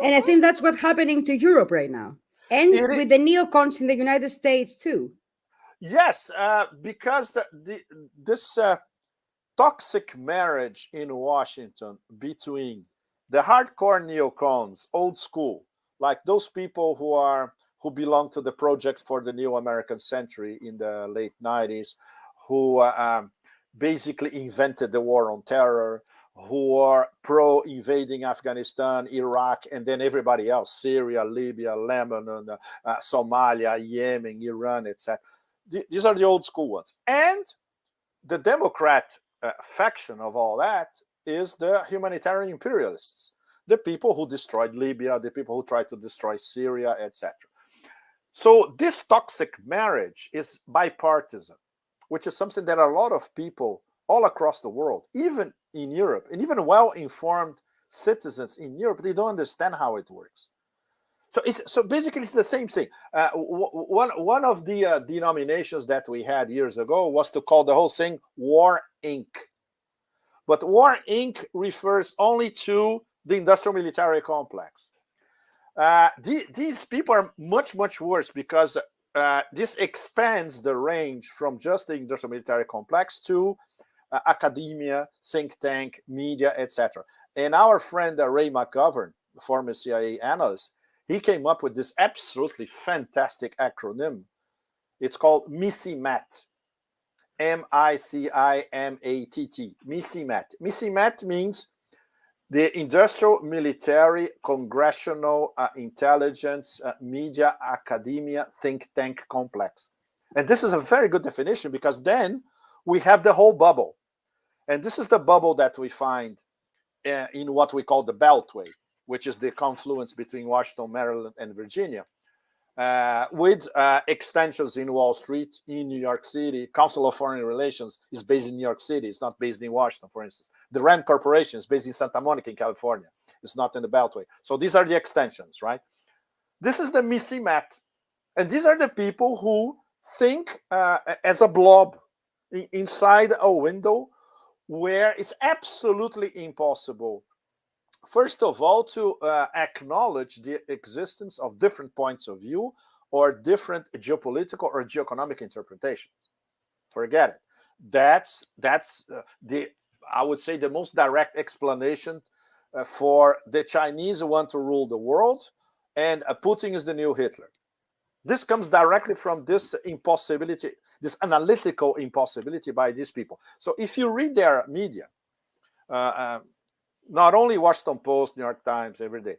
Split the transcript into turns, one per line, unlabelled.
And I think that's what's happening to Europe right now. And
It,
with the neocons in the United States too.
yes, because this toxic marriage in Washington between the hardcore neocons, old school, like those people who belong to the Project for the New American Century in the late 90s, who basically invented the war on terror, who are pro invading Afghanistan, Iraq, and then everybody else, Syria, Libya, Lebanon, Somalia, Yemen, Iran, etc. These are the old school ones. And the Democrat faction of all that is the humanitarian imperialists, the people who destroyed Libya, the people who tried to destroy Syria, etc. So this toxic marriage is bipartisan, which is something that a lot of people all across the world, even in Europe, and even well-informed citizens in Europe, they don't understand how it works. So basically it's the same thing. One of the denominations that we had years ago was to call the whole thing War Inc. But War Inc. refers only to the industrial military complex. These people are much, much worse because this expands the range from just the industrial military complex to academia, think tank, media, etc. And our friend Ray McGovern, the former CIA analyst, he came up with this absolutely fantastic acronym. It's called MICIMAT. MICIMATT. MICIMAT. MICIMAT means the Industrial Military Congressional Intelligence Media Academia Think Tank Complex. And this is a very good definition because then we have the whole bubble. And this is the bubble that we find in what we call the Beltway, which is the confluence between Washington, Maryland, and Virginia, with extensions in Wall Street, in New York City. Council of Foreign Relations is based in New York City. It's not based in Washington, for instance. The Rand Corporation is based in Santa Monica in California. It's not in the Beltway. So these are the extensions, right? This is the MICIMAT. And these are the people who think as a blob inside a window where it's absolutely impossible, first of all, to acknowledge the existence of different points of view or different geopolitical or geoeconomic interpretations. Forget it. That's the, I would say, the most direct explanation for the Chinese who want to rule the world, and Putin is the new Hitler. This comes directly from this impossibility, this analytical impossibility by these people. So if you read their media, not only Washington Post, New York Times, every day,